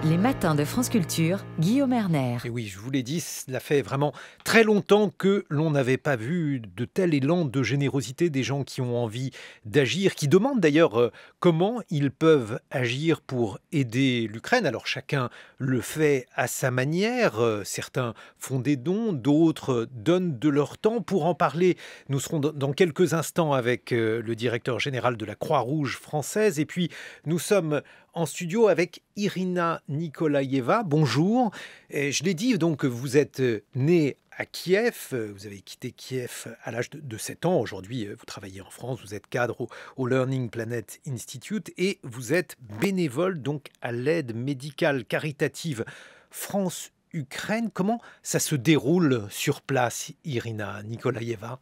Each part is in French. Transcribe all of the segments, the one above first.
Les matins de France Culture, Guillaume Erner. Et oui, je vous l'ai dit, cela fait vraiment très longtemps que l'on n'avait pas vu de tel élan de générosité des gens qui ont envie d'agir, qui demandent d'ailleurs comment ils peuvent agir pour aider l'Ukraine. Alors chacun le fait à sa manière, certains font des dons, d'autres donnent de leur temps. Pour en parler, nous serons dans quelques instants avec le directeur général de la Croix-Rouge française. Et puis nous sommes en studio avec Irina Nikolaïeva. Bonjour. Et je l'ai dit, donc vous êtes née à Kiev, vous avez quitté Kiev à l'âge de 7 ans. Aujourd'hui, vous travaillez en France, vous êtes cadre au Learning Planet Institute et vous êtes bénévole donc à l'aide médicale caritative France-Ukraine. Comment ça se déroule sur place, Irina Nikolaïeva ?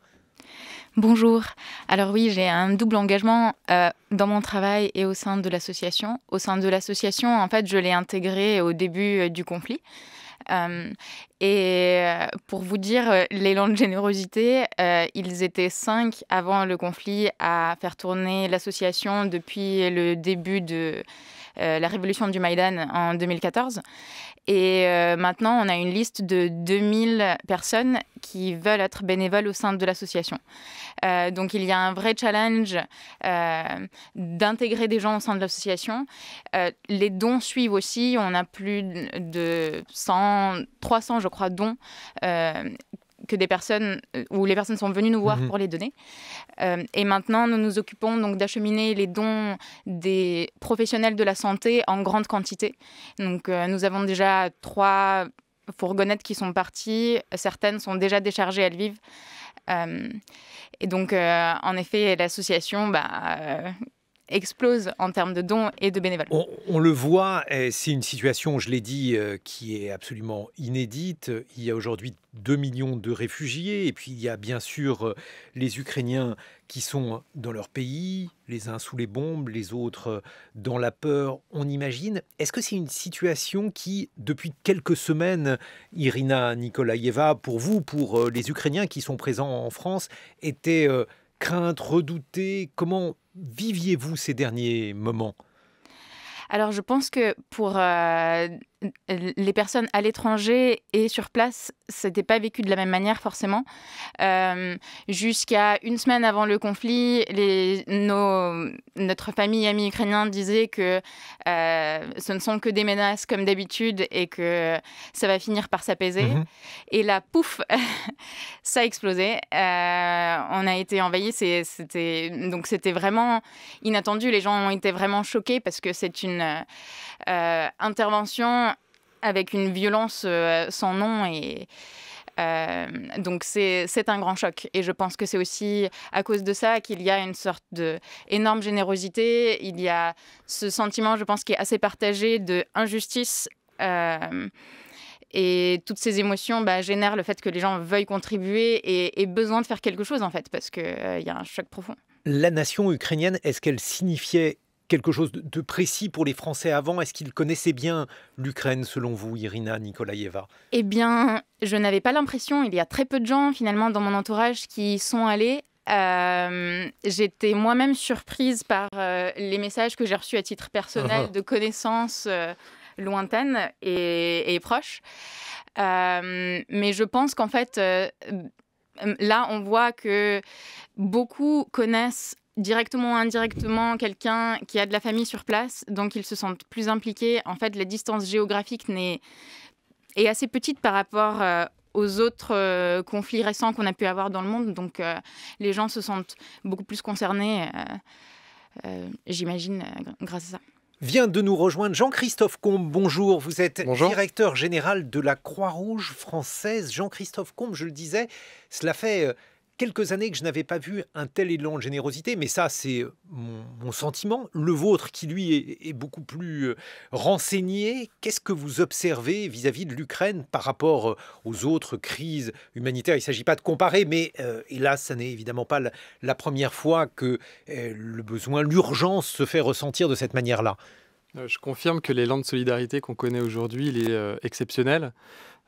Bonjour. Alors oui, j'ai un double engagement dans mon travail et au sein de l'association. Au sein de l'association, en fait, je l'ai intégrée au début du conflit. Pour vous dire, l'élan de générosité, ils étaient 5 avant le conflit à faire tourner l'association depuis le début de la révolution du Maïdan en 2014. Et maintenant, on a une liste de 2000 personnes qui veulent être bénévoles au sein de l'association. Donc, il y a un vrai challenge d'intégrer des gens au sein de l'association. Les dons suivent aussi. On a plus de 300, je crois, dons que des personnes, où les personnes sont venues nous voir pour les donner. Et maintenant, nous nous occupons donc d'acheminer les dons des professionnels de la santé en grande quantité. Donc, nous avons déjà 3 fourgonnettes qui sont parties. Certaines sont déjà déchargées à Lviv. Et donc, en effet, l'association explose en termes de dons et de bénévoles. On le voit, c'est une situation, je l'ai dit, qui est absolument inédite. Il y a aujourd'hui 2 millions de réfugiés et puis il y a bien sûr les Ukrainiens qui sont dans leur pays, les uns sous les bombes, les autres dans la peur, on imagine. Est-ce que c'est une situation qui, depuis quelques semaines, Irina Nikolaïeva, pour vous, pour les Ukrainiens qui sont présents en France, était crainte, redoutée? Comment viviez-vous ces derniers moments ? Alors, je pense que pour les personnes à l'étranger et sur place, c'était pas vécu de la même manière forcément. Jusqu'à une semaine avant le conflit, notre famille et amis ukrainiens disaient que ce ne sont que des menaces comme d'habitude et que ça va finir par s'apaiser. Et là, pouf, ça a explosé. On a été envahis. C'était vraiment inattendu. Les gens ont été vraiment choqués parce que c'est une intervention avec une violence sans nom et donc c'est un grand choc et je pense que c'est aussi à cause de ça qu'il y a une sorte d'énorme générosité. Il y a ce sentiment, je pense, qui est assez partagé de injustice et toutes ces émotions génèrent le fait que les gens veuillent contribuer et aient besoin de faire quelque chose en fait parce qu'il y a un choc profond. La nation ukrainienne, est-ce qu'elle signifiait quelque chose de précis pour les Français avant? Est-ce qu'ils connaissaient bien l'Ukraine, selon vous, Irina Nikolaïeva? Eh bien, je n'avais pas l'impression. Il y a très peu de gens, finalement, dans mon entourage qui y sont allés. J'étais moi-même surprise par les messages que j'ai reçus à titre personnel de connaissances lointaines et proches. Mais je pense qu'en fait, là, on voit que beaucoup connaissent directement ou indirectement quelqu'un qui a de la famille sur place, donc ils se sentent plus impliqués. En fait, la distance géographique est assez petite par rapport aux autres conflits récents qu'on a pu avoir dans le monde, donc les gens se sentent beaucoup plus concernés, j'imagine, grâce à ça. Vient de nous rejoindre Jean-Christophe Combe. Bonjour, vous êtes directeur général de la Croix-Rouge française. Jean-Christophe Combe, je le disais, cela fait quelques années que je n'avais pas vu un tel élan de générosité, mais ça, c'est mon sentiment. Le vôtre, qui lui est beaucoup plus renseigné. Qu'est-ce que vous observez vis-à-vis de l'Ukraine par rapport aux autres crises humanitaires? Il ne s'agit pas de comparer, mais hélas, ça n'est évidemment pas la première fois que le besoin, l'urgence se fait ressentir de cette manière-là. Je confirme que l'élan de solidarité qu'on connaît aujourd'hui, il est exceptionnel.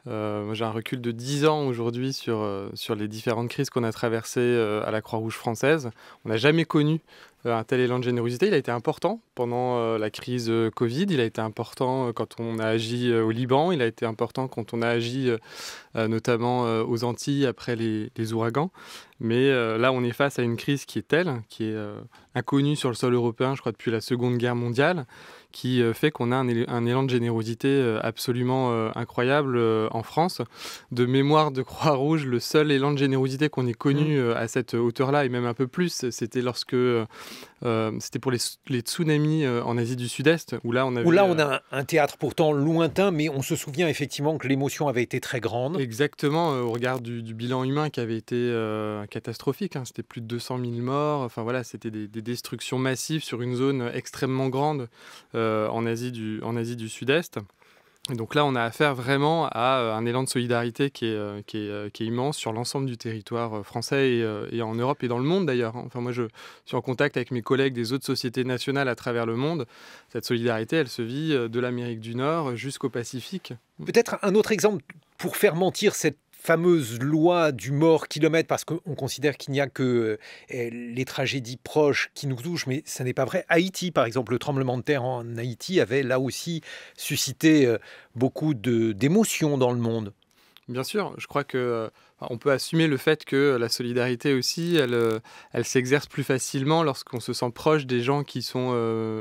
J'ai un recul de 10 ans aujourd'hui sur les différentes crises qu'on a traversées à la Croix-Rouge française. On n'a jamais connu un tel élan de générosité. Il a été important pendant la crise Covid, il a été important quand on a agi au Liban, il a été important quand on a agi notamment aux Antilles après les ouragans. Mais là, on est face à une crise qui est telle, qui est inconnue sur le sol européen, je crois, depuis la Seconde Guerre mondiale, qui fait qu'on a un élan de générosité absolument incroyable en France. De mémoire de Croix-Rouge, le seul élan de générosité qu'on ait connu à cette hauteur-là, et même un peu plus, c'était c'était pour les tsunamis en Asie du Sud-Est, où là on a un théâtre pourtant lointain, mais on se souvient effectivement que l'émotion avait été très grande. Exactement, au regard du bilan humain qui avait été catastrophique, hein. C'était plus de 200 000 morts, enfin voilà, c'était des destructions massives sur une zone extrêmement grande en Asie du Sud-Est. Et donc là, on a affaire vraiment à un élan de solidarité qui est immense sur l'ensemble du territoire français et en Europe et dans le monde d'ailleurs. Enfin, moi, je suis en contact avec mes collègues des autres sociétés nationales à travers le monde. Cette solidarité, elle se vit de l'Amérique du Nord jusqu'au Pacifique. Peut-être un autre exemple pour faire mentir cette fameuse loi du mort kilomètre, parce qu'on considère qu'il n'y a que les tragédies proches qui nous touchent, mais ça n'est pas vrai. Haïti, par exemple, le tremblement de terre en Haïti avait là aussi suscité beaucoup d'émotions dans le monde. Bien sûr, je crois que on peut assumer le fait que la solidarité aussi, elle s'exerce plus facilement lorsqu'on se sent proche des gens qui sont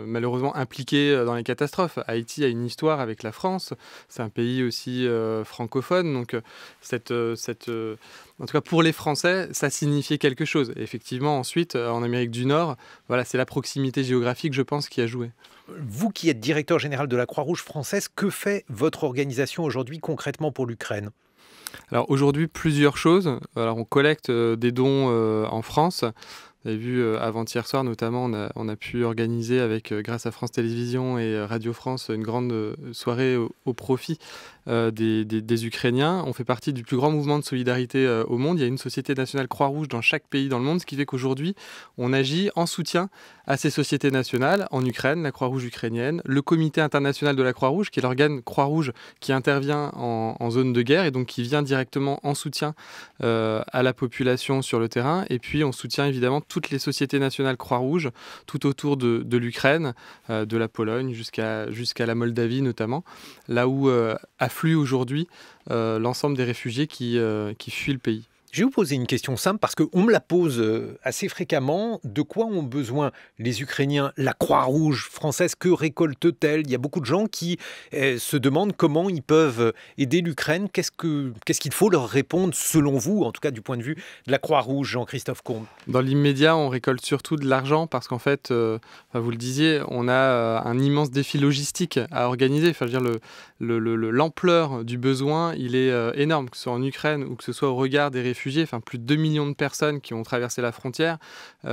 malheureusement impliqués dans les catastrophes. Haïti a une histoire avec la France, c'est un pays aussi francophone, donc en tout cas pour les Français, ça signifiait quelque chose. Et effectivement, ensuite, en Amérique du Nord, voilà, c'est la proximité géographique, je pense, qui a joué. Vous qui êtes directeur général de la Croix-Rouge française, que fait votre organisation aujourd'hui concrètement pour l'Ukraine ? Alors aujourd'hui, plusieurs choses. Alors on collecte des dons en France. Vous avez vu avant-hier soir notamment, on a pu organiser grâce à France Télévisions et Radio France une grande soirée au profit des Ukrainiens. On fait partie du plus grand mouvement de solidarité au monde. Il y a une société nationale Croix-Rouge dans chaque pays dans le monde, ce qui fait qu'aujourd'hui, on agit en soutien à ces sociétés nationales. En Ukraine, la Croix-Rouge ukrainienne, le Comité international de la Croix-Rouge, qui est l'organe Croix-Rouge qui intervient en zone de guerre et donc qui vient directement en soutien à la population sur le terrain. Et puis, on soutient évidemment toutes les sociétés nationales Croix-Rouge tout autour de l'Ukraine, de la Pologne jusqu'à la Moldavie notamment, là où affluent aujourd'hui l'ensemble des réfugiés qui fuient le pays. Je vais vous poser une question simple parce qu'on me la pose assez fréquemment. De quoi ont besoin les Ukrainiens, la Croix-Rouge française? Que récolte-t-elle? Il y a beaucoup de gens qui se demandent comment ils peuvent aider l'Ukraine. Qu'est-ce qu'il faut leur répondre selon vous, en tout cas du point de vue de la Croix-Rouge, Jean-Christophe Combe? Dans l'immédiat, on récolte surtout de l'argent parce qu'en fait, vous le disiez, on a un immense défi logistique à organiser. Enfin, je veux dire, l'ampleur du besoin, il est énorme, que ce soit en Ukraine ou que ce soit au regard des réfugiés. Enfin, plus de 2 millions de personnes qui ont traversé la frontière,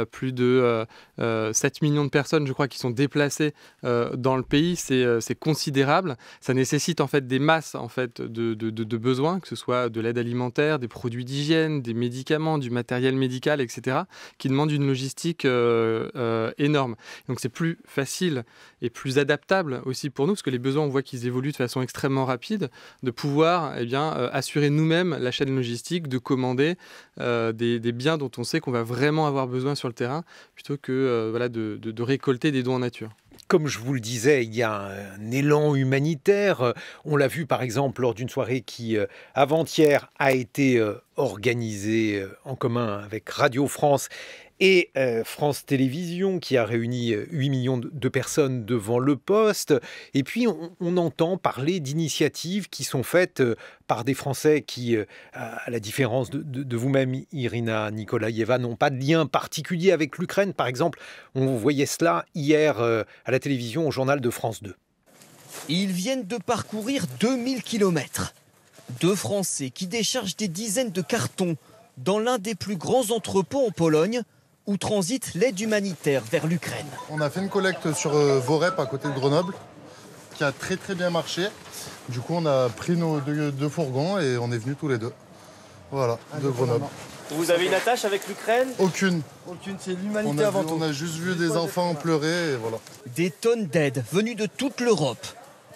plus de 7 millions de personnes, je crois, qui sont déplacées dans le pays. C'est considérable. Ça nécessite en fait des masses en fait, de besoins, que ce soit de l'aide alimentaire, des produits d'hygiène, des médicaments, du matériel médical, etc., qui demandent une logistique énorme. Donc c'est plus facile et plus adaptable aussi pour nous, parce que les besoins, on voit qu'ils évoluent de façon extrêmement rapide, de pouvoir assurer nous-mêmes la chaîne logistique, de commander des biens dont on sait qu'on va vraiment avoir besoin sur le terrain, plutôt que de récolter des dons en nature. Comme je vous le disais, il y a un élan humanitaire. On l'a vu par exemple lors d'une soirée qui, avant-hier, a été organisée en commun avec Radio France et France Télévisions, qui a réuni 8 millions de personnes devant le poste. Et puis, on entend parler d'initiatives qui sont faites par des Français qui, à la différence de vous-même, Irina Nikolaïeva, n'ont pas de lien particulier avec l'Ukraine. Par exemple, on voyait cela hier à la télévision, au journal de France 2. Ils viennent de parcourir 2000 km. Deux Français qui déchargent des dizaines de cartons dans l'un des plus grands entrepôts en Pologne, où transite l'aide humanitaire vers l'Ukraine. On a fait une collecte sur Vorep, à côté de Grenoble, qui a très très bien marché. Du coup, on a pris nos deux fourgons et on est venus tous les deux. Voilà, de Grenoble. Vous avez une attache avec l'Ukraine? Aucune. Aucune, c'est l'humanité avant tout. On a juste vu des enfants pleurer et voilà. Des tonnes d'aide venues de toute l'Europe,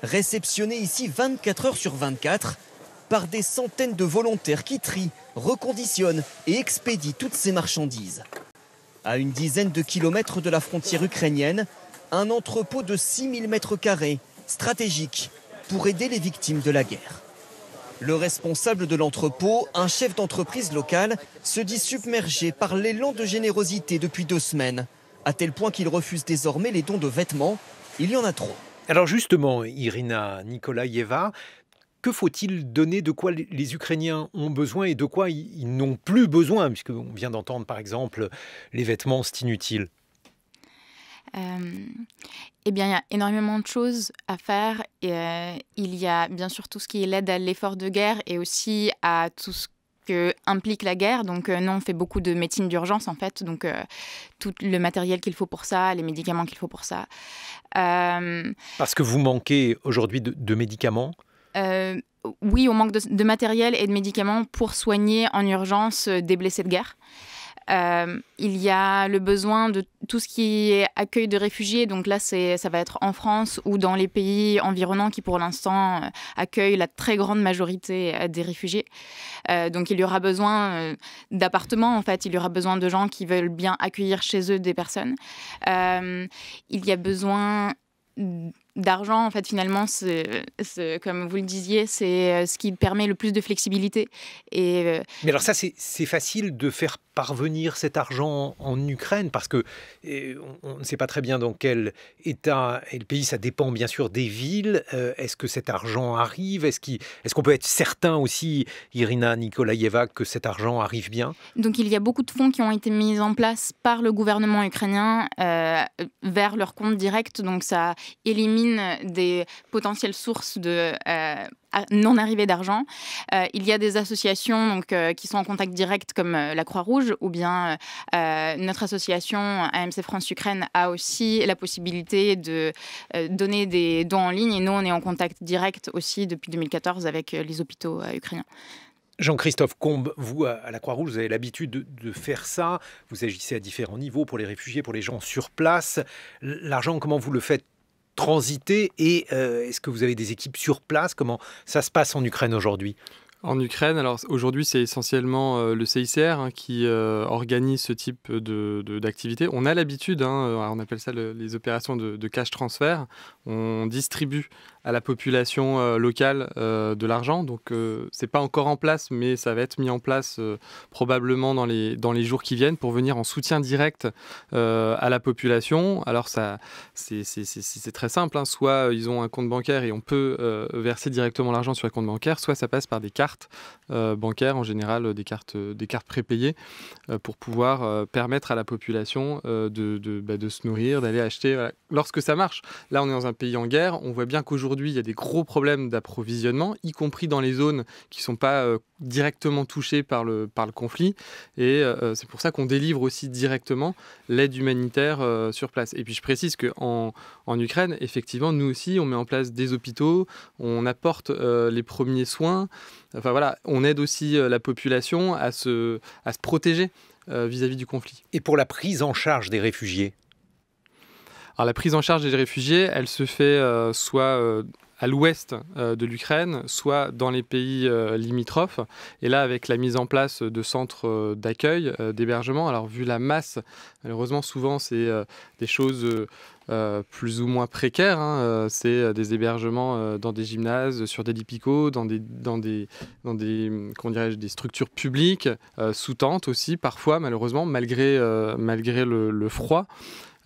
réceptionnées ici 24 heures sur 24 par des centaines de volontaires qui trient, reconditionnent et expédient toutes ces marchandises. À une dizaine de kilomètres de la frontière ukrainienne, un entrepôt de 6000 mètres carrés, stratégique, pour aider les victimes de la guerre. Le responsable de l'entrepôt, un chef d'entreprise local, se dit submergé par l'élan de générosité depuis 2 semaines, à tel point qu'il refuse désormais les dons de vêtements. Il y en a trop. Alors justement, Irina Nikolaïeva, que faut-il donner, de quoi les Ukrainiens ont besoin et de quoi ils n'ont plus besoin, puisqu'on vient d'entendre par exemple les vêtements, c'est inutile. Eh bien, il y a énormément de choses à faire. Il y a bien sûr tout ce qui est l'aide à l'effort de guerre et aussi à tout ce que implique la guerre. Donc, nous, on fait beaucoup de médecine d'urgence, en fait. Donc, tout le matériel qu'il faut pour ça, les médicaments qu'il faut pour ça. Parce que vous manquez aujourd'hui de médicaments ? Oui, on manque de matériel et de médicaments pour soigner en urgence des blessés de guerre. Il y a le besoin de tout ce qui est accueil de réfugiés. Donc là, ça va être en France ou dans les pays environnants qui, pour l'instant, accueillent la très grande majorité des réfugiés. Donc il y aura besoin d'appartements, en fait. Il y aura besoin de gens qui veulent bien accueillir chez eux des personnes. Il y a besoin d'argent, en fait, finalement, comme vous le disiez, c'est ce qui permet le plus de flexibilité. Mais alors ça, c'est facile de faire parvenir cet argent en Ukraine, parce que on ne sait pas très bien dans quel état est le pays, ça dépend bien sûr des villes. Est-ce que cet argent arrive ? Est-ce qu'on peut être certain aussi, Irina Nikolaïeva, que cet argent arrive bien ? Donc il y a beaucoup de fonds qui ont été mis en place par le gouvernement ukrainien vers leur compte direct, donc ça élimine des potentielles sources de non-arrivée d'argent. Il y a des associations donc, qui sont en contact direct comme la Croix-Rouge ou bien notre association AMC France-Ukraine a aussi la possibilité de donner des dons en ligne et nous on est en contact direct aussi depuis 2014 avec les hôpitaux ukrainiens. Jean-Christophe Combe, vous, à la Croix-Rouge, vous avez l'habitude de faire ça. Vous agissez à différents niveaux pour les réfugiés, pour les gens sur place. L'argent, comment vous le faites transiter et est-ce que vous avez des équipes sur place ? Comment ça se passe en Ukraine aujourd'hui ? En Ukraine, alors aujourd'hui c'est essentiellement le CICR qui organise ce type d'activité. On a l'habitude, on appelle ça les opérations de cash transfert. On distribue à la population locale de l'argent. Donc c'est pas encore en place, mais ça va être mis en place probablement dans les jours qui viennent pour venir en soutien direct à la population. Alors ça, c'est très simple. Soit ils ont un compte bancaire et on peut verser directement l'argent sur le compte bancaire, soit ça passe par des cartes bancaires, en général des cartes prépayées, pour pouvoir permettre à la population de se nourrir, d'aller acheter. Voilà. Lorsque ça marche, là on est dans un pays en guerre, on voit bien qu'aujourd'hui il y a des gros problèmes d'approvisionnement, y compris dans les zones qui ne sont pas directement touchées par le conflit, et c'est pour ça qu'on délivre aussi directement l'aide humanitaire sur place. Et puis je précise qu'en Ukraine, effectivement, nous aussi on met en place des hôpitaux, on apporte les premiers soins. Enfin voilà, on aide aussi la population à se protéger vis-à-vis du conflit. Et pour la prise en charge des réfugiés ? Alors la prise en charge des réfugiés, elle se fait soit à l'ouest de l'Ukraine, soit dans les pays limitrophes. Et là, avec la mise en place de centres d'accueil, d'hébergement, alors vu la masse, malheureusement souvent c'est des choses plus ou moins précaires. C'est des hébergements dans des gymnases, sur des lits-picots, dans des structures publiques, sous tente aussi, parfois malheureusement, malgré le froid.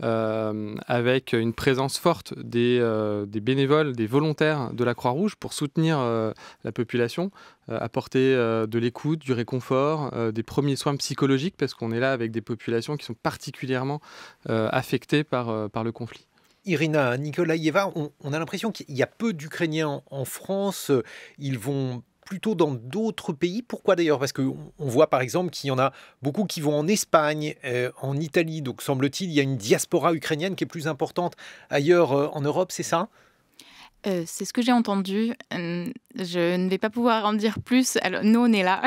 Avec une présence forte des bénévoles, des volontaires de la Croix-Rouge pour soutenir la population, apporter de l'écoute, du réconfort, des premiers soins psychologiques, parce qu'on est là avec des populations qui sont particulièrement affectées par le conflit. Irina Nikolaïeva, on a l'impression qu'il y a peu d'Ukrainiens en France. Ils vont plutôt dans d'autres pays. Pourquoi d'ailleurs ? Parce qu'on voit par exemple qu'il y en a beaucoup qui vont en Espagne, en Italie. Donc semble-t-il, il y a une diaspora ukrainienne qui est plus importante ailleurs en Europe, c'est ça ? C'est ce que j'ai entendu. Je ne vais pas pouvoir en dire plus. Alors, nous, on est là.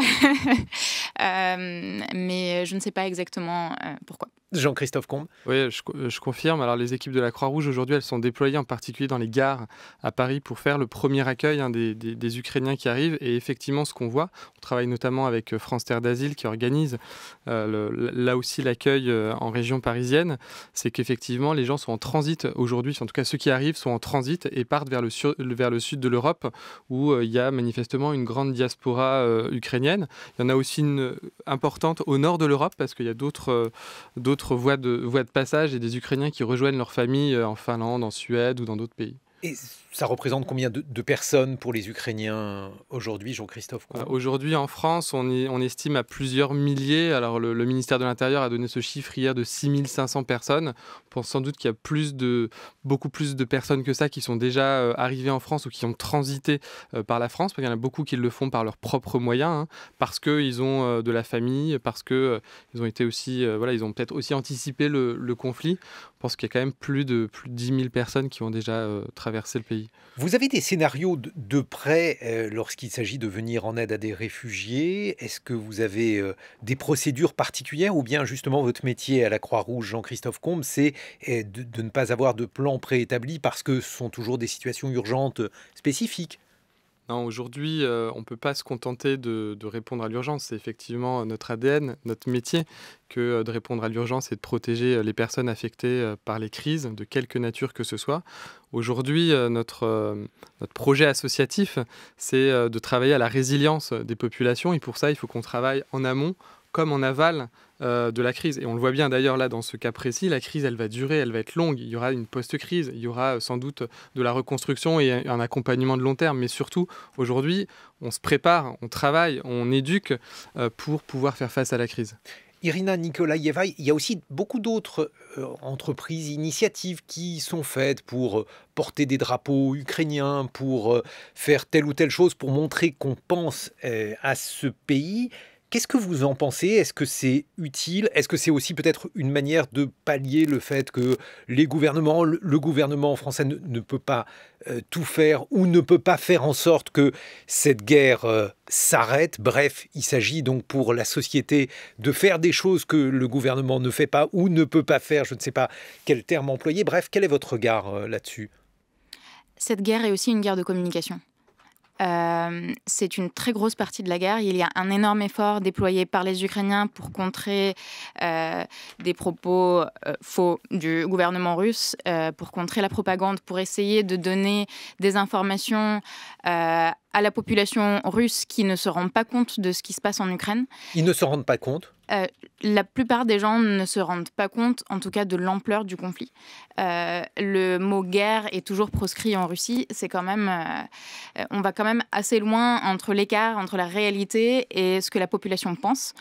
Mais je ne sais pas exactement pourquoi. Jean-Christophe Combe. Oui, je confirme. Alors, les équipes de la Croix-Rouge, aujourd'hui, elles sont déployées en particulier dans les gares à Paris pour faire le premier accueil des Ukrainiens qui arrivent. Et effectivement, ce qu'on voit, on travaille notamment avec France Terre d'Asile qui organise là aussi l'accueil en région parisienne, c'est qu'effectivement, les gens sont en transit aujourd'hui. En tout cas, ceux qui arrivent sont en transit et partent vers le sud de l'Europe où il y a manifestement une grande diaspora ukrainienne. Il y en a aussi une importante au nord de l'Europe parce qu'il y a d'autres voies de passage et des Ukrainiens qui rejoignent leur famille en Finlande, en Suède ou dans d'autres pays. Et ça représente combien de personnes pour les Ukrainiens aujourd'hui, Jean-Christophe Combe ? Aujourd'hui, en France, on estime à plusieurs milliers. Alors, le ministère de l'Intérieur a donné ce chiffre hier de 6500 personnes. On pense sans doute qu'il y a beaucoup plus de personnes que ça qui sont déjà arrivées en France ou qui ont transité par la France. Parce qu'il y en a beaucoup qui le font par leurs propres moyens, parce qu'ils ont de la famille, parce qu'ils ont été aussi, ils ont peut-être aussi anticipé le conflit. Je pense qu'il y a quand même plus de 10 000 personnes qui ont déjà traversé le pays. Vous avez des scénarios de près lorsqu'il s'agit de venir en aide à des réfugiés. Est-ce que vous avez des procédures particulières ou bien justement votre métier à la Croix-Rouge, Jean-Christophe Combe, c'est de ne pas avoir de plan préétabli parce que ce sont toujours des situations urgentes spécifiques ? Non, aujourd'hui, on ne peut pas se contenter de répondre à l'urgence. C'est effectivement notre ADN, notre métier, que de répondre à l'urgence et de protéger les personnes affectées par les crises, de quelque nature que ce soit. Aujourd'hui, notre projet associatif, c'est de travailler à la résilience des populations. Et pour ça, il faut qu'on travaille en amont comme en aval de la crise. Et on le voit bien d'ailleurs là dans ce cas précis, la crise elle va durer, elle va être longue, il y aura une post-crise, il y aura sans doute de la reconstruction et un accompagnement de long terme, mais surtout aujourd'hui on se prépare, on travaille, on éduque pour pouvoir faire face à la crise. Irina Nikolaïeva, il y a aussi beaucoup d'autres entreprises, initiatives qui sont faites pour porter des drapeaux ukrainiens, pour faire telle ou telle chose, pour montrer qu'on pense à ce pays. Qu'est-ce que vous en pensez ? Est-ce que c'est utile ? Est-ce que c'est aussi peut-être une manière de pallier le fait que le gouvernement français ne peut pas tout faire ou ne peut pas faire en sorte que cette guerre s'arrête ? Bref, il s'agit donc pour la société de faire des choses que le gouvernement ne fait pas ou ne peut pas faire, je ne sais pas quel terme employer. Bref, quel est votre regard là-dessus ? Cette guerre est aussi une guerre de communication. C'est une très grosse partie de la guerre. Il y a un énorme effort déployé par les Ukrainiens pour contrer des propos faux du gouvernement russe, pour contrer la propagande, pour essayer de donner des informations à la population russe qui ne se rend pas compte de ce qui se passe en Ukraine. Ils ne se rendent pas compte ? La plupart des gens ne se rendent pas compte, en tout cas, de l'ampleur du conflit. Le mot guerre est toujours proscrit en Russie. C'est quand même, on va quand même assez loin entre l'écart entre la réalité et ce que la population pense.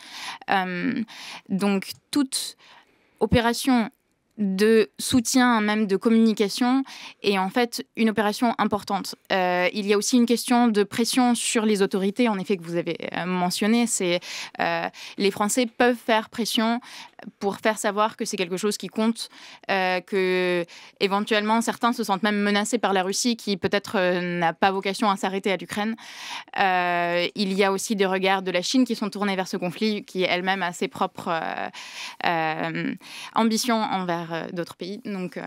Donc, toute opération de soutien, même de communication, est en fait une opération importante. Il y a aussi une question de pression sur les autorités, en effet, que vous avez mentionné. C'est les Français peuvent faire pression pour faire savoir que c'est quelque chose qui compte, que éventuellement certains se sentent même menacés par la Russie, qui peut-être n'a pas vocation à s'arrêter à l'Ukraine. Il y a aussi des regards de la Chine qui sont tournés vers ce conflit, qui elle-même a ses propres ambitions envers d'autres pays. Donc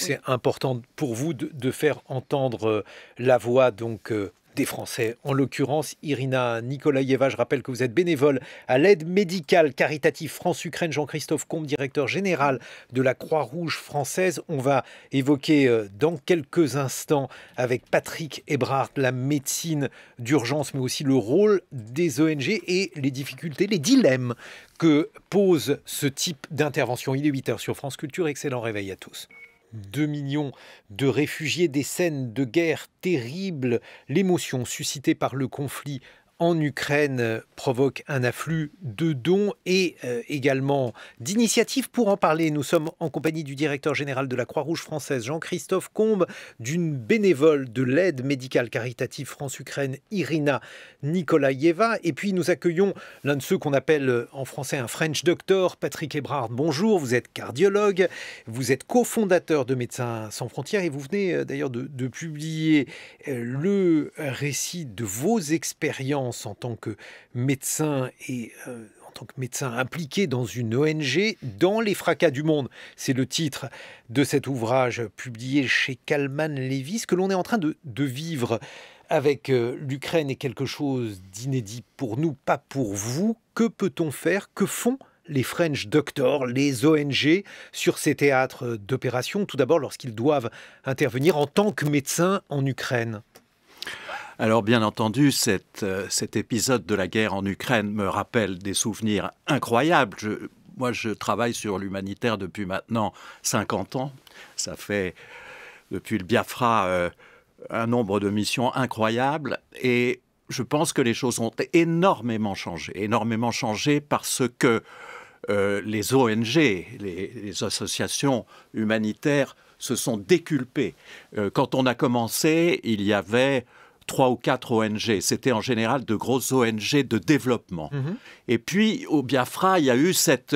c'est important pour vous de faire entendre la voix des Français. En l'occurrence, Irina Nikolaïeva, je rappelle que vous êtes bénévole à l'aide médicale caritative France-Ukraine. Jean-Christophe Combe, directeur général de la Croix-Rouge française. On va évoquer dans quelques instants avec Patrick Ebrard la médecine d'urgence, mais aussi le rôle des ONG et les difficultés, les dilemmes que pose ce type d'intervention. Il est 8h sur France Culture. Excellent réveil à tous. 2 millions de réfugiés, des scènes de guerre terribles. L'émotion suscitée par le conflit en Ukraine provoque un afflux de dons et également d'initiatives. Pour en parler, nous sommes en compagnie du directeur général de la Croix-Rouge française, Jean-Christophe Combe, d'une bénévole de l'aide médicale caritative France-Ukraine, Irina Nikolaïeva. Et puis nous accueillons l'un de ceux qu'on appelle en français un French doctor, Patrick Ebrard. Bonjour, vous êtes cardiologue, vous êtes cofondateur de Médecins sans frontières et vous venez d'ailleurs de publier le récit de vos expériences en tant que médecin et en tant que médecin impliqué dans une ONG, dans les fracas du monde. C'est le titre de cet ouvrage publié chez Kalman Lewis. Ce que l'on est en train de vivre avec l'Ukraine est quelque chose d'inédit pour nous, pas pour vous. Que peut-on faire? Que font les French Doctors, les ONG, sur ces théâtres d'opération, tout d'abord lorsqu'ils doivent intervenir en tant que médecins en Ukraine? Alors bien entendu, cet épisode de la guerre en Ukraine me rappelle des souvenirs incroyables. Moi, je travaille sur l'humanitaire depuis maintenant 50 ans. Ça fait, depuis le Biafra, un nombre de missions incroyables. Et je pense que les choses ont énormément changé parce que les ONG, les associations humanitaires se sont déculpées. Quand on a commencé, il y avait 3 ou 4 ONG. C'était en général de grosses ONG de développement. Et puis, au Biafra, il y a eu cette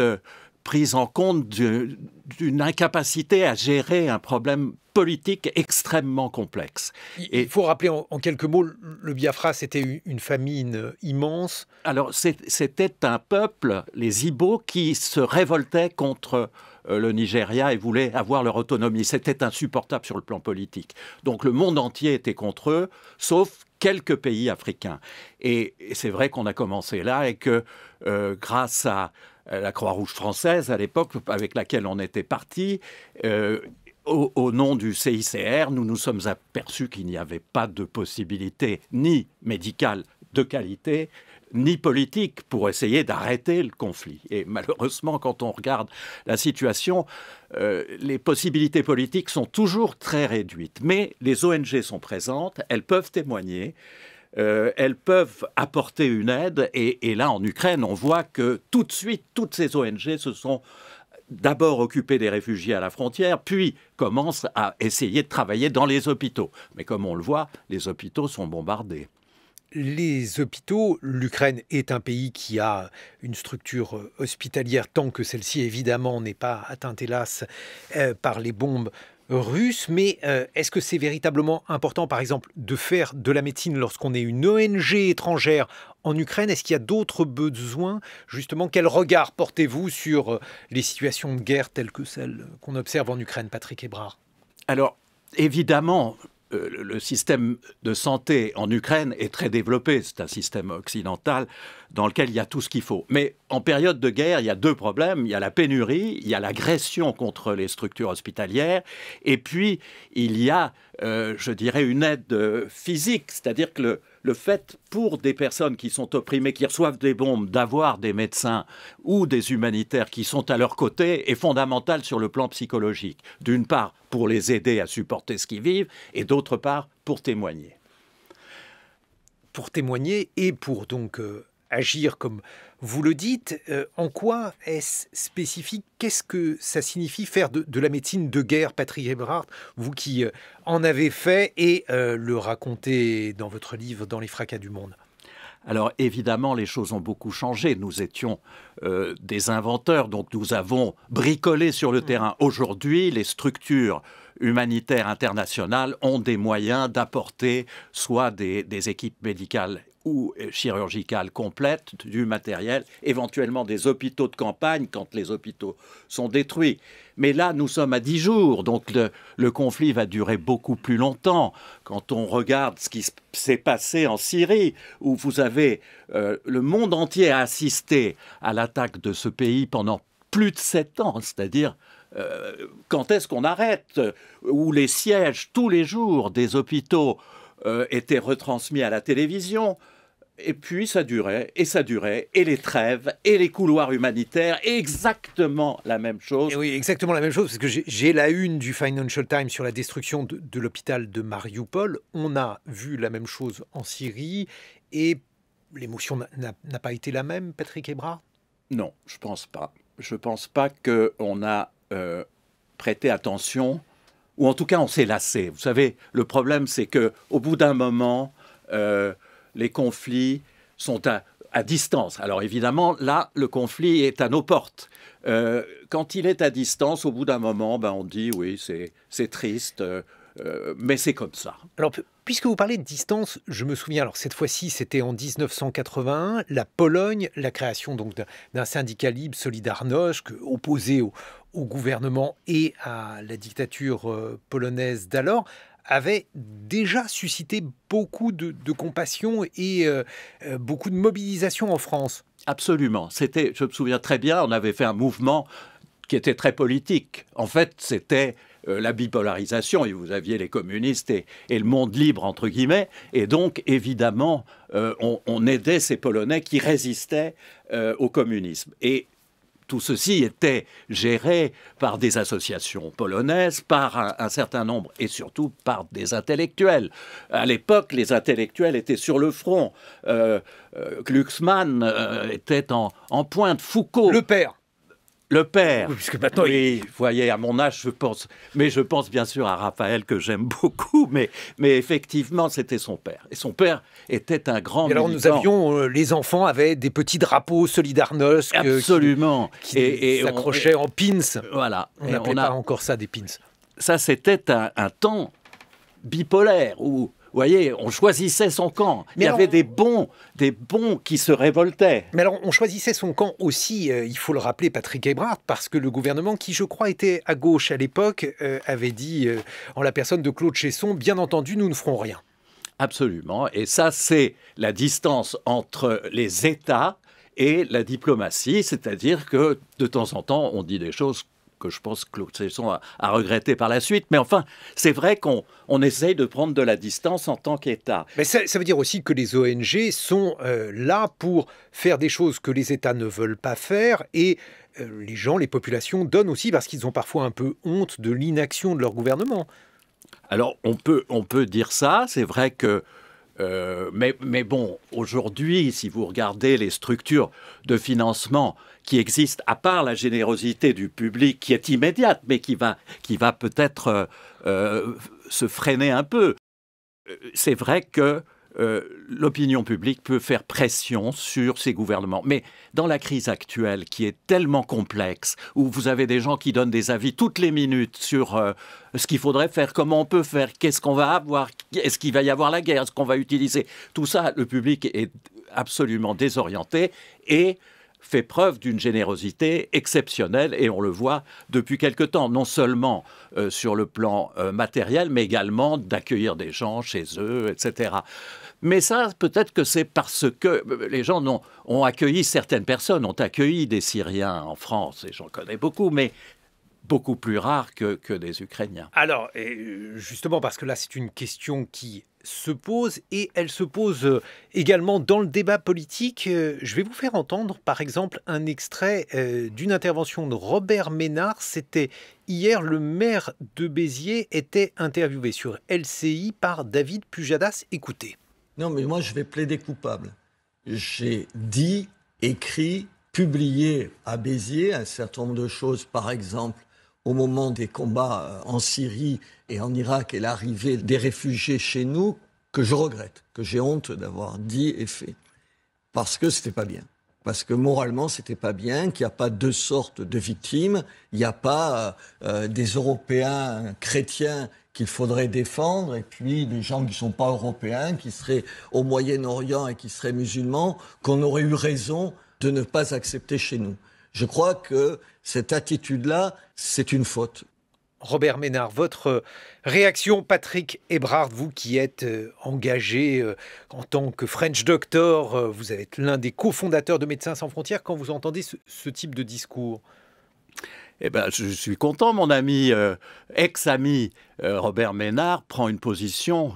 prise en compte d'une incapacité à gérer un problème politique extrêmement complexe. Il faut rappeler en quelques mots, le Biafra, c'était une famine immense. Alors, c'était un peuple, les Ibo, qui se révoltaient contre le Nigeria et voulaient avoir leur autonomie. C'était insupportable sur le plan politique. Donc, le monde entier était contre eux, sauf quelques pays africains. Et c'est vrai qu'on a commencé là et que grâce à la Croix-Rouge française, à l'époque, avec laquelle on était parti, au nom du CICR, nous nous sommes aperçus qu'il n'y avait pas de possibilité ni médicale de qualité, ni politique pour essayer d'arrêter le conflit. Et malheureusement, quand on regarde la situation, les possibilités politiques sont toujours très réduites. Mais les ONG sont présentes, elles peuvent témoigner, elles peuvent apporter une aide. Et là, en Ukraine, on voit que tout de suite, toutes ces ONG se sont d'abord occupées des réfugiés à la frontière, puis commencent à essayer de travailler dans les hôpitaux. Mais comme on le voit, les hôpitaux sont bombardés. Les hôpitaux, l'Ukraine est un pays qui a une structure hospitalière tant que celle-ci, évidemment, n'est pas atteinte, hélas, par les bombes russes. Mais est-ce que c'est véritablement important, par exemple, de faire de la médecine lorsqu'on est une ONG étrangère en Ukraine? Est-ce qu'il y a d'autres besoins? Justement, quel regard portez-vous sur les situations de guerre telles que celles qu'on observe en Ukraine, Patrick Hébrard? Alors, évidemment, le système de santé en Ukraine est très développé. C'est un système occidental dans lequel il y a tout ce qu'il faut. Mais en période de guerre, il y a 2 problèmes. Il y a la pénurie, il y a l'agression contre les structures hospitalières, et puis il y a, je dirais, une aide physique. C'est-à-dire que le fait pour des personnes qui sont opprimées, qui reçoivent des bombes, d'avoir des médecins ou des humanitaires qui sont à leur côté est fondamental sur le plan psychologique. D'une part, pour les aider à supporter ce qu'ils vivent, et d'autre part, pour témoigner. Pour témoigner et pour donc agir comme vous le dites. En quoi est-ce spécifique? Qu'est-ce que ça signifie faire de la médecine de guerre, Patrick Hébrard, vous qui en avez fait et le racontez dans votre livre « Dans les fracas du monde ». Alors évidemment, les choses ont beaucoup changé. Nous étions des inventeurs, donc nous avons bricolé sur le terrain. Aujourd'hui, les structures humanitaires internationales ont des moyens d'apporter soit des équipes médicales ou chirurgicales complètes, du matériel, éventuellement des hôpitaux de campagne quand les hôpitaux sont détruits. Mais là, nous sommes à 10 jours, donc le conflit va durer beaucoup plus longtemps. Quand on regarde ce qui s'est passé en Syrie, où vous avez le monde entier a assisté à l'attaque de ce pays pendant plus de 7 ans, c'est-à-dire quand est-ce qu'on arrête? Où les sièges tous les jours des hôpitaux étaient retransmis à la télévision. Et puis ça durait, et les trêves, et les couloirs humanitaires, exactement la même chose. Et oui, exactement la même chose, parce que j'ai la une du Financial Times sur la destruction de l'hôpital de Mariupol. On a vu la même chose en Syrie, et l'émotion n'a pas été la même, Patrick Hébrard? Non, je pense pas. Je pense pas qu'on a prêté attention, ou en tout cas on s'est lassé. Vous savez, le problème c'est qu'au bout d'un moment, les conflits sont à distance. Alors évidemment, là, le conflit est à nos portes. Quand il est à distance, au bout d'un moment, on dit oui, c'est triste, mais c'est comme ça. Alors Puisque vous parlez de distance, je me souviens, alors cette fois-ci c'était en 1981, la Pologne, la création donc d'un syndicat libre, Solidarność, opposé au gouvernement et à la dictature polonaise d'alors, avait déjà suscité beaucoup de compassion et beaucoup de mobilisation en France. Absolument. Je me souviens très bien, on avait fait un mouvement qui était très politique. En fait, c'était la bipolarisation, et vous aviez les communistes et le monde libre, entre guillemets, et donc, évidemment, on aidait ces Polonais qui résistaient au communisme. Et tout ceci était géré par des associations polonaises, par un certain nombre, et surtout par des intellectuels. À l'époque, les intellectuels étaient sur le front. Glucksmann était en pointe, Foucault. Le père. Oui, puisque maintenant, oui, vous voyez, à mon âge, je pense. Mais je pense bien sûr à Raphaël, que j'aime beaucoup. Mais effectivement, c'était son père. Et son père était un grand militant. Alors, nous avions, les enfants avaient des petits drapeaux Solidarność. Absolument. Qui s'accrochaient en pins. Voilà. On n'appelait pas encore ça des pins. Ça, c'était un temps bipolaire où... Vous voyez, on choisissait son camp. Il y avait des bons qui se révoltaient. Mais alors, on choisissait son camp aussi, il faut le rappeler, Patrick Ebrard, parce que le gouvernement, qui je crois était à gauche à l'époque, avait dit, en la personne de Claude Cheysson, bien entendu, nous ne ferons rien. Absolument. Et ça, c'est la distance entre les États et la diplomatie, c'est-à-dire que de temps en temps, on dit des choses que je pense que Claude Cheysson a regretté par la suite. Mais enfin, c'est vrai qu'on essaye de prendre de la distance en tant qu'État. Mais ça veut dire aussi que les ONG sont là pour faire des choses que les États ne veulent pas faire et les gens, les populations donnent aussi parce qu'ils ont parfois un peu honte de l'inaction de leur gouvernement. Alors, on peut dire ça. C'est vrai que mais bon, aujourd'hui, si vous regardez les structures de financement qui existent, à part la générosité du public qui est immédiate, mais qui va peut-être se freiner un peu, c'est vrai que l'opinion publique peut faire pression sur ces gouvernements. Mais dans la crise actuelle, qui est tellement complexe, où vous avez des gens qui donnent des avis toutes les minutes sur ce qu'il faudrait faire, comment on peut faire, qu'est-ce qu'on va avoir, est-ce qu'il va y avoir la guerre, est-ce qu'on va utiliser, tout ça, le public est absolument désorienté et fait preuve d'une générosité exceptionnelle, et on le voit depuis quelque temps, non seulement sur le plan matériel, mais également d'accueillir des gens chez eux, etc. Mais ça, peut-être que c'est parce que les gens ont accueilli certaines personnes, ont accueilli des Syriens en France, et j'en connais beaucoup, mais beaucoup plus rares que des Ukrainiens. Alors, justement, parce que là, c'est une question qui se pose, et elle se pose également dans le débat politique. Je vais vous faire entendre, par exemple, un extrait d'une intervention de Robert Ménard. C'était hier, le maire de Béziers était interviewé sur LCI par David Pujadas. Écoutez. Non, mais moi, je vais plaider coupable. J'ai dit, écrit, publié à Béziers un certain nombre de choses, par exemple, au moment des combats en Syrie et en Irak et l'arrivée des réfugiés chez nous, que je regrette, que j'ai honte d'avoir dit et fait. Parce que c'était pas bien. Parce que moralement, c'était pas bien, qu'il n'y a pas deux sortes de victimes. Il n'y a pas des Européens chrétiens qu'il faudrait défendre, et puis des gens qui ne sont pas européens, qui seraient au Moyen-Orient et qui seraient musulmans, qu'on aurait eu raison de ne pas accepter chez nous. Je crois que cette attitude-là, c'est une faute. Robert Ménard, votre réaction, Patrick Ebrard, vous qui êtes engagé en tant que French Doctor, vous êtes l'un des cofondateurs de Médecins sans frontières, quand vous entendez ce type de discours? Eh ben, je suis content, mon ami, ex-ami Robert Ménard prend une position.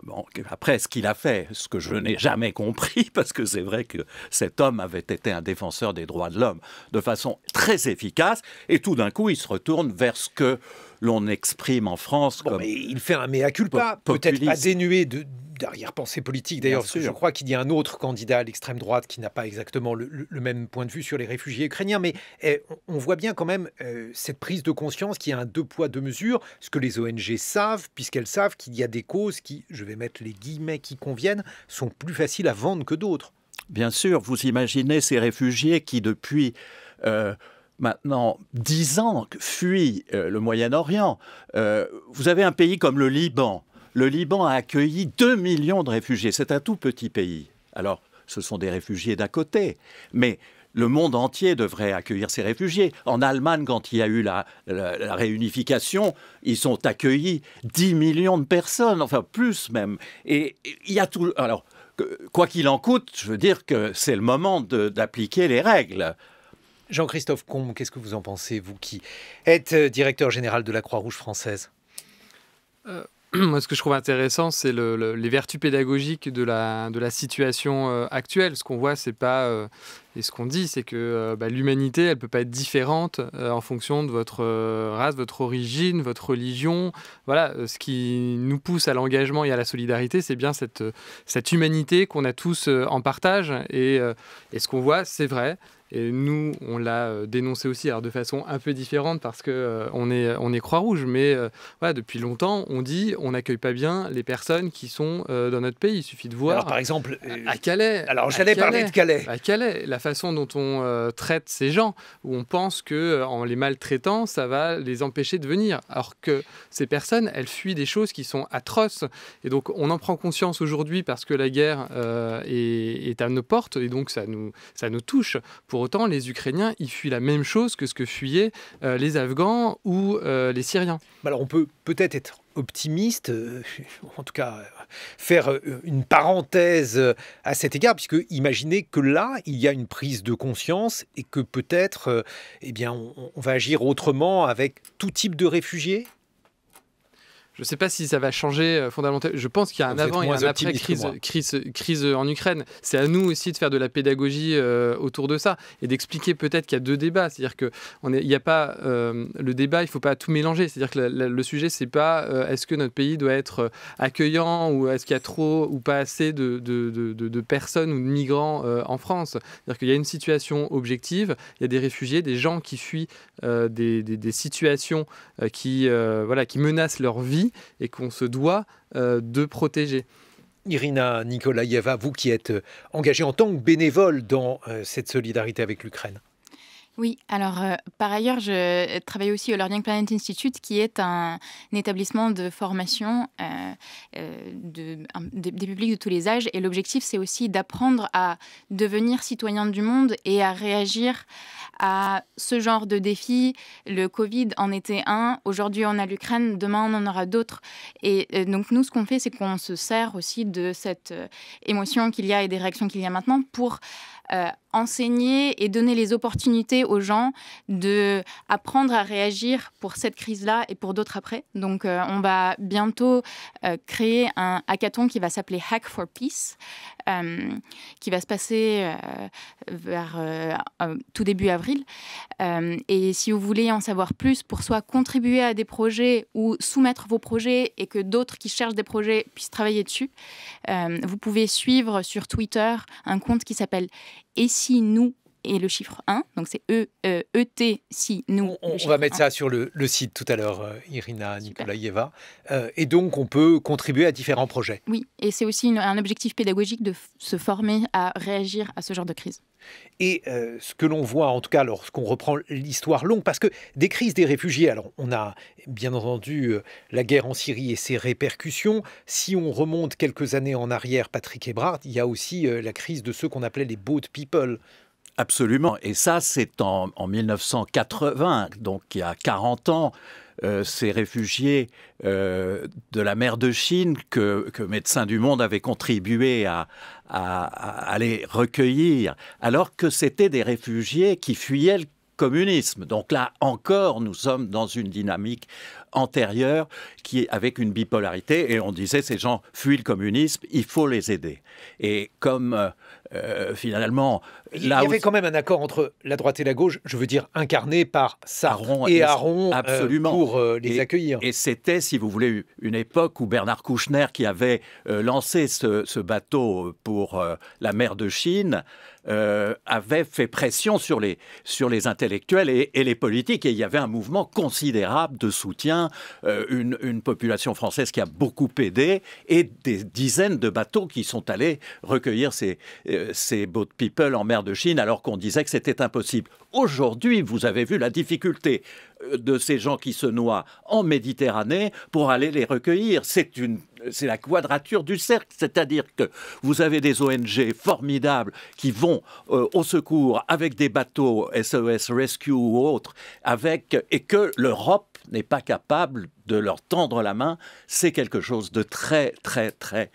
Bon, après, ce qu'il a fait, ce que je n'ai jamais compris, parce que c'est vrai que cet homme avait été un défenseur des droits de l'homme de façon très efficace, et tout d'un coup, il se retourne vers ce que l'on exprime en France. Bon, comme mais il fait un mea culpa, peut-être pas dénué d'arrière-pensée politique d'ailleurs, parce que je crois qu'il y a un autre candidat à l'extrême droite qui n'a pas exactement le même point de vue sur les réfugiés ukrainiens, mais on voit bien quand même cette prise de conscience qu'il y a un deux poids, deux mesures, ce que les ONG savent, puisqu'elles savent qu'il y a des causes qui, je vais mettre les guillemets qui conviennent, sont plus faciles à vendre que d'autres. Bien sûr, vous imaginez ces réfugiés qui depuis maintenant 10 ans fuient le Moyen-Orient. Vous avez un pays comme le Liban, le Liban a accueilli 2 millions de réfugiés. C'est un tout petit pays. Alors, ce sont des réfugiés d'à côté, mais le monde entier devrait accueillir ces réfugiés. En Allemagne, quand il y a eu la réunification, ils ont accueilli 10 millions de personnes, enfin plus même. Et il y a tout... Alors, quoi qu'il en coûte, je veux dire que c'est le moment d'appliquer les règles. Jean-Christophe Combe, qu'est-ce que vous en pensez, vous qui êtes directeur général de la Croix-Rouge française? Moi, ce que je trouve intéressant, c'est les vertus pédagogiques de la situation actuelle. Ce qu'on voit, c'est pas... et ce qu'on dit, c'est que l'humanité, elle ne peut pas être différente en fonction de votre race, votre origine, votre religion. Voilà, ce qui nous pousse à l'engagement et à la solidarité, c'est bien cette humanité qu'on a tous en partage. Et ce qu'on voit, c'est vrai. Et nous, on l'a dénoncé aussi, alors de façon un peu différente parce qu'on est Croix-Rouge, mais voilà, depuis longtemps, on dit on n'accueille pas bien les personnes qui sont dans notre pays. Il suffit de voir. Alors, par exemple, à Calais. Alors, j'allais parler de Calais. À Calais, la façon dont on traite ces gens, où on pense qu'en les maltraitant, ça va les empêcher de venir. Alors que ces personnes, elles fuient des choses qui sont atroces. Et donc, on en prend conscience aujourd'hui parce que la guerre est à nos portes et donc ça nous touche. Pour autant, les Ukrainiens, ils fuient la même chose que ce que fuyaient les Afghans ou les Syriens. Alors on peut peut-être être optimiste, en tout cas faire une parenthèse à cet égard, puisque imaginez que là, il y a une prise de conscience et que peut-être on va agir autrement avec tout type de réfugiés. Je ne sais pas si ça va changer fondamentalement. Je pense qu'il y a un avant et un après crise en Ukraine. C'est à nous aussi de faire de la pédagogie autour de ça et d'expliquer peut-être qu'il y a deux débats. C'est-à-dire qu'il n'y a pas le débat, il ne faut pas tout mélanger. C'est-à-dire que le sujet, c'est pas est-ce que notre pays doit être accueillant ou est-ce qu'il y a trop ou pas assez de personnes ou de migrants en France. C'est-à-dire qu'il y a une situation objective, il y a des réfugiés, des gens qui fuient des situations qui menacent leur vie et qu'on se doit de protéger. Irina Nikolaïeva, vous qui êtes engagée en tant que bénévole dans cette solidarité avec l'Ukraine. Oui, alors par ailleurs, je travaille aussi au Learning Planet Institute, qui est un établissement de formation des publics de tous les âges. Et l'objectif, c'est aussi d'apprendre à devenir citoyen du monde et à réagir à ce genre de défis. Le Covid en était un. Aujourd'hui, on a l'Ukraine. Demain, on en aura d'autres. Et donc, nous, ce qu'on fait, c'est qu'on se sert aussi de cette émotion qu'il y a et des réactions qu'il y a maintenant pour enseigner et donner les opportunités aux gens d'apprendre à réagir pour cette crise-là et pour d'autres après. Donc, on va bientôt créer un hackathon qui va s'appeler Hack for Peace, qui va se passer vers tout début avril. Et si vous voulez en savoir plus pour soit contribuer à des projets ou soumettre vos projets et que d'autres qui cherchent des projets puissent travailler dessus, vous pouvez suivre sur Twitter un compte qui s'appelle Et si nous et le chiffre 1, donc c'est ET si nous. On va mettre ça sur le site tout à l'heure, Irina Nikolaïeva. Et donc, on peut contribuer à différents projets. Oui, et c'est aussi un objectif pédagogique de se former à réagir à ce genre de crise. Et ce que l'on voit, en tout cas, lorsqu'on reprend l'histoire longue, parce que des crises des réfugiés, alors on a bien entendu la guerre en Syrie et ses répercussions. Si on remonte quelques années en arrière, Patrick Ebrard, il y a aussi la crise de ceux qu'on appelait les boat people. Absolument. Et ça, c'est en 1980, donc il y a 40 ans. Ces réfugiés de la mer de Chine que Médecins du Monde avait contribué à les recueillir, alors que c'était des réfugiés qui fuyaient le communisme. Donc là encore, nous sommes dans une dynamique antérieure avec une bipolarité, et on disait ces gens fuient le communisme, il faut les aider. Et comme finalement... Il y avait quand même un accord entre la droite et la gauche, je veux dire incarné par Sartre et Aron pour les accueillir. Et c'était, si vous voulez, une époque où Bernard Kouchner, qui avait lancé ce bateau pour la mer de Chine, avait fait pression sur les intellectuels et les politiques. Et il y avait un mouvement considérable de soutien, une population française qui a beaucoup aidé et des dizaines de bateaux qui sont allés recueillir ces boat people en mer de Chine alors qu'on disait que c'était impossible. Aujourd'hui, vous avez vu la difficulté de ces gens qui se noient en Méditerranée pour aller les recueillir. C'est c'est la quadrature du cercle, c'est-à-dire que vous avez des ONG formidables qui vont au secours avec des bateaux SOS Rescue ou autres, et que l'Europe n'est pas capable de leur tendre la main. C'est quelque chose de très, très, très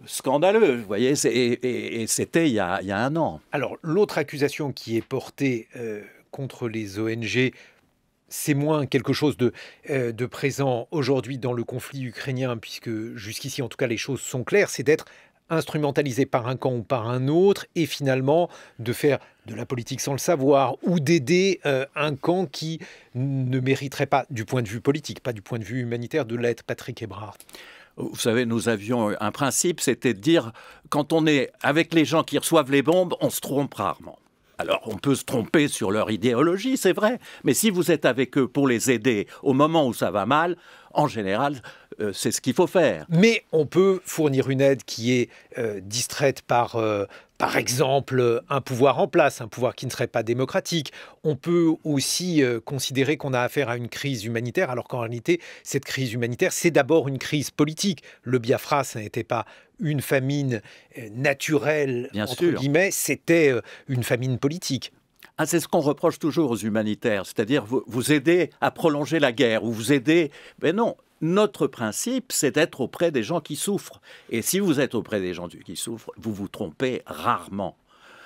scandaleux, vous voyez, et c'était il y a un an. Alors, l'autre accusation qui est portée contre les ONG, c'est moins quelque chose de présent aujourd'hui dans le conflit ukrainien, puisque jusqu'ici, en tout cas, les choses sont claires, c'est d'être instrumentalisé par un camp ou par un autre, et finalement de faire de la politique sans le savoir, ou d'aider un camp qui ne mériterait pas, du point de vue politique, pas du point de vue humanitaire, de l'être. Patrick Hébrard. Vous savez, nous avions un principe, c'était de dire, quand on est avec les gens qui reçoivent les bombes, on se trompe rarement. Alors, on peut se tromper sur leur idéologie, c'est vrai, mais si vous êtes avec eux pour les aider au moment où ça va mal, en général, c'est ce qu'il faut faire. Mais on peut fournir une aide qui est distraite par exemple, un pouvoir en place, un pouvoir qui ne serait pas démocratique. On peut aussi considérer qu'on a affaire à une crise humanitaire, alors qu'en réalité, cette crise humanitaire, c'est d'abord une crise politique. Le Biafra, ça n'était pas une famine naturelle, entre guillemets, c'était une famine politique. Ah, c'est ce qu'on reproche toujours aux humanitaires, c'est-à-dire vous aidez à prolonger la guerre, ou vous aidez... Mais non, notre principe, c'est d'être auprès des gens qui souffrent. Et si vous êtes auprès des gens qui souffrent, vous vous trompez rarement.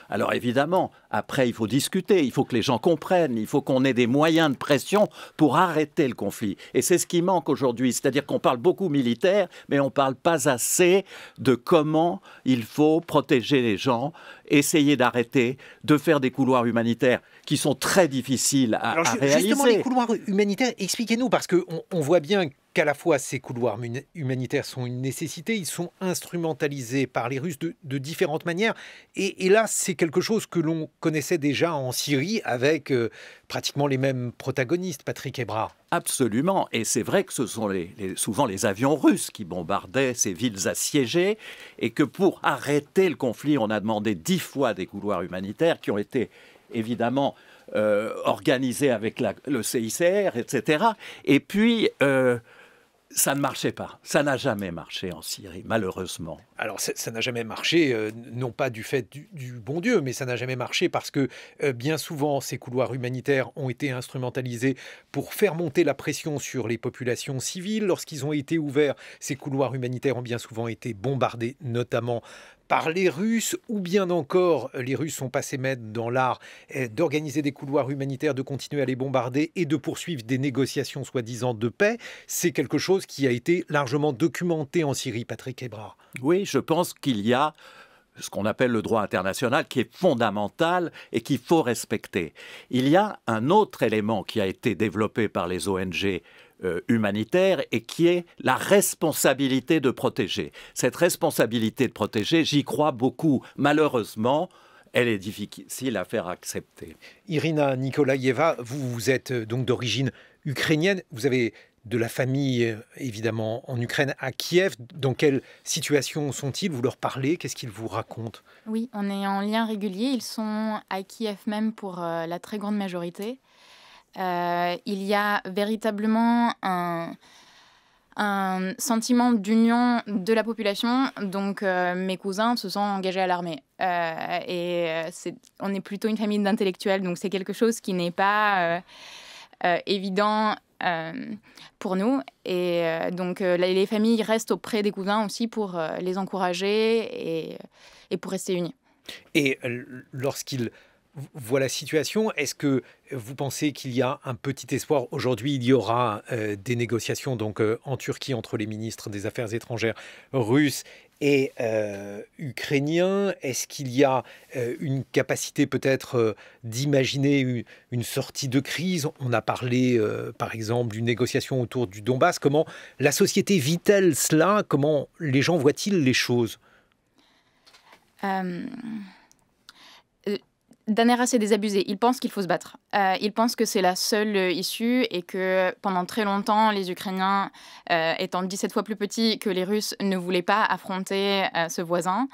Alors évidemment, après, il faut discuter, il faut que les gens comprennent, il faut qu'on ait des moyens de pression pour arrêter le conflit. Et c'est ce qui manque aujourd'hui, c'est-à-dire qu'on parle beaucoup militaire, mais on ne parle pas assez de comment il faut protéger les gens, essayer d'arrêter, de faire des couloirs humanitaires qui sont très difficiles à réaliser. Justement, les couloirs humanitaires, expliquez-nous, parce qu'on voit bien qu'à la fois ces couloirs humanitaires sont une nécessité, ils sont instrumentalisés par les Russes de différentes manières. Et là, c'est quelque chose que l'on connaissait déjà en Syrie avec pratiquement les mêmes protagonistes, Patrick Hébrard. Absolument. Et c'est vrai que ce sont souvent les avions russes qui bombardaient ces villes assiégées et que pour arrêter le conflit, on a demandé 10 fois des couloirs humanitaires qui ont été évidemment organisés avec le CICR, etc. Et puis... ça ne marchait pas. Ça n'a jamais marché en Syrie, malheureusement. Alors, ça n'a jamais marché, non pas du fait du bon Dieu, mais ça n'a jamais marché parce que bien souvent, ces couloirs humanitaires ont été instrumentalisés pour faire monter la pression sur les populations civiles. Lorsqu'ils ont été ouverts, ces couloirs humanitaires ont bien souvent été bombardés, notamment par les Russes, ou bien encore, les Russes sont passés maîtres dans l'art d'organiser des couloirs humanitaires, de continuer à les bombarder et de poursuivre des négociations soi-disant de paix. C'est quelque chose qui a été largement documenté en Syrie, Patrick Hébrard. Oui, je pense qu'il y a ce qu'on appelle le droit international qui est fondamental et qu'il faut respecter. Il y a un autre élément qui a été développé par les ONG humanitaire et qui est la responsabilité de protéger. Cette responsabilité de protéger, j'y crois beaucoup. Malheureusement, elle est difficile à faire accepter. Irina Nikolaïeva, vous êtes donc d'origine ukrainienne. Vous avez de la famille, évidemment, en Ukraine, à Kiev. Dans quelle situation sont-ils? Vous leur parlez? Qu'est-ce qu'ils vous racontent? Oui, on est en lien régulier. Ils sont à Kiev même pour la très grande majorité. Il y a véritablement un sentiment d'union de la population. Donc, mes cousins se sont engagés à l'armée. On est plutôt une famille d'intellectuels, donc c'est quelque chose qui n'est pas évident pour nous. Et donc, les familles restent auprès des cousins aussi pour les encourager et pour rester unis. Et lorsqu'ils voient la situation, est-ce que vous pensez qu'il y a un petit espoir? Aujourd'hui, il y aura des négociations donc, en Turquie entre les ministres des Affaires étrangères russes et ukrainiens. Est-ce qu'il y a une capacité peut-être d'imaginer une sortie de crise? On a parlé par exemple d'une négociation autour du Donbass. Comment la société vit-elle cela? Comment les gens voient-ils les choses? d'un air assez désabusé. Il pense qu'il faut se battre. Il pense que c'est la seule issue et que pendant très longtemps, les Ukrainiens, étant 17 fois plus petits que les Russes, ne voulaient pas affronter ce voisin.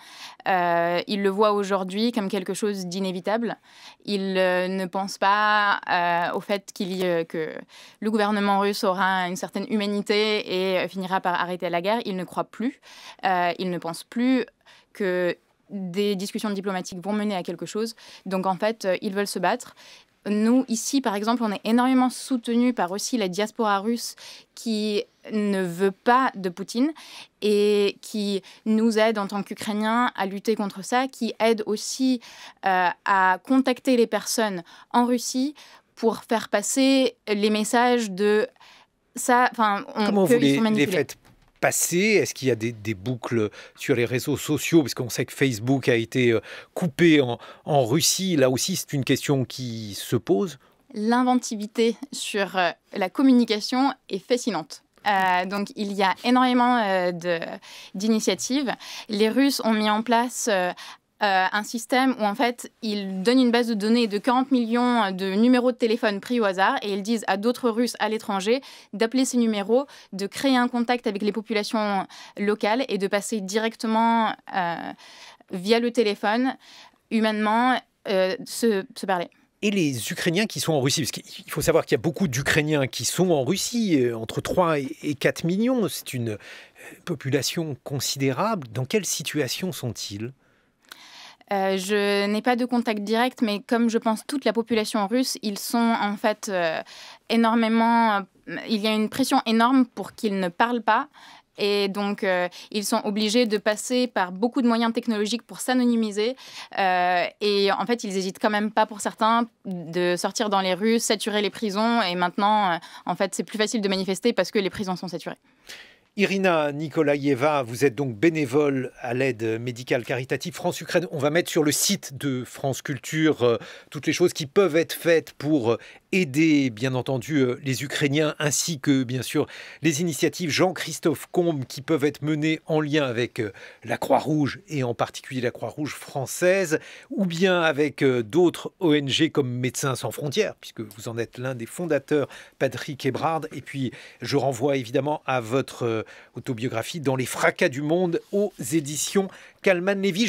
Il le voit aujourd'hui comme quelque chose d'inévitable. Il ne pense pas au fait que le gouvernement russe aura une certaine humanité et finira par arrêter la guerre. Il ne croit plus. Il ne pense plus que des discussions diplomatiques vont mener à quelque chose. Donc, en fait, ils veulent se battre. Nous, ici, par exemple, on est énormément soutenus par aussi la diaspora russe qui ne veut pas de Poutine et qui nous aide en tant qu'Ukrainiens à lutter contre ça, qui aide aussi à contacter les personnes en Russie pour faire passer les messages de ça. Comment vous les faites passer? Est-ce qu'il y a des boucles sur les réseaux sociaux? Parce qu'on sait que Facebook a été coupé en Russie. Là aussi, c'est une question qui se pose. L'inventivité sur la communication est fascinante. Donc, il y a énormément d'initiatives. Les Russes ont mis en place un système où, en fait, ils donnent une base de données de 40 millions de numéros de téléphone pris au hasard et ils disent à d'autres Russes à l'étranger d'appeler ces numéros, de créer un contact avec les populations locales et de passer directement via le téléphone, humainement, se parler. Et les Ukrainiens qui sont en Russie, parce qu'il faut savoir qu'il y a beaucoup d'Ukrainiens qui sont en Russie, entre 3 et 4 millions, c'est une population considérable. Dans quelle situation sont-ils ? Je n'ai pas de contact direct, mais comme je pense toute la population russe, ils sont en fait énormément... il y a une pression énorme pour qu'ils ne parlent pas. Et donc, ils sont obligés de passer par beaucoup de moyens technologiques pour s'anonymiser. Et en fait, ils n'hésitent quand même pas pour certains de sortir dans les rues, saturer les prisons. Et maintenant, en fait, c'est plus facile de manifester parce que les prisons sont saturées. Irina Nikolaïeva, vous êtes donc bénévole à l'aide médicale caritative France-Ukraine. On va mettre sur le site de France Culture toutes les choses qui peuvent être faites pour aider, bien entendu, les Ukrainiens, ainsi que, bien sûr, les initiatives Jean-Christophe Combe qui peuvent être menées en lien avec la Croix-Rouge, et en particulier la Croix-Rouge française, ou bien avec d'autres ONG comme Médecins sans frontières, puisque vous en êtes l'un des fondateurs, Patrick Ebrard. Et puis, je renvoie évidemment à votre autobiographie Dans les fracas du monde aux éditions Kalman Levy.